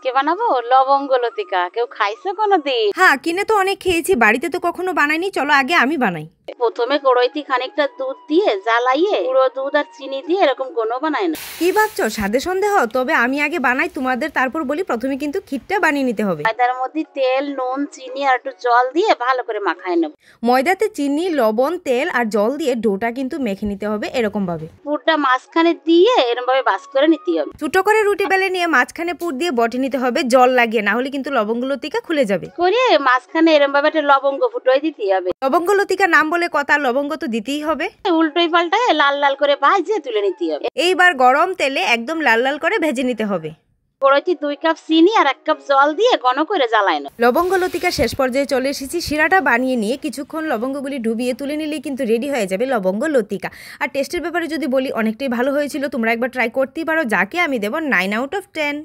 আজকে বানাবো লবঙ্গ লতিকা। কেউ খাইছো কোনোদিন? হ্যাঁ, কিনে তো অনেক খেয়েছি, বাড়িতে তো কখনো বানাইনি। চলো আগে আমি বানাই। প্রথমে কড়াইতে খানিকটা দুধ দিয়ে জ্বালাইয়ে গুঁড়ো দুধ আর চিনি দিয়ে এরকম কোনো বানায় না। কি ভাবছো, স্বাদে সন্দেহ? তবে আমি আগে বানাই তোমাদের, তারপর বলি। প্রথমে কিন্তু ক্ষীরটা বানিয়ে নিতে হবে। ময়দার মধ্যে তেল, নুন, চিনি আর একটু জল দিয়ে ভালো করে মাখায় নেব। ময়দাতে চিনি, লবণ, তেল আর জল দিয়ে ডোটা কিন্তু মেখে নিতে হবে এরকম ভাবে। পুরটা মাঝখানে দিয়ে এরকম ভাবে বাস করে নিতে হবে। ছোট করে রুটি বেলে নিয়ে মাঝখানে পুর দিয়ে বটে নিতে হবে, জল লাগিয়ে, না হলে কিন্তু লবঙ্গ লতিকা খুলে যাবে। করে মাঝখানে এরকম ভাবে একটা লবঙ্গ ফুটোয় দিতে হবে। লবঙ্গ লতিকা নাম বলে কথা, লবঙ্গ তো দিতেই হবে। উল্টোই পাল্টায় লাল লাল করে ভাজে তুলে নিতে হবে। এইবার গরম তেলে একদম লাল লাল করে ভেজে নিতে হবে। কড়াইতে 2 কাপ চিনি আর 1 কাপ জল দিয়ে ঘন করে জ্বালায় নেব। লবঙ্গ লতিকা শেষ পর্যায়ে চলে এসেছি। শিরাটা বানিয়ে নিয়ে কিছুক্ষণ লবঙ্গগুলি ডুবিয়ে তুলে নিলেই কিন্তু রেডি হয়ে যাবে লবঙ্গ লতিকা। আর টেস্টের ব্যাপারে যদি বলি, অনেকটাই ভালো হয়েছিল। তোমরা একবার ট্রাই করতেই পারো, যাকে আমি দেব 9 আউট অফ 10।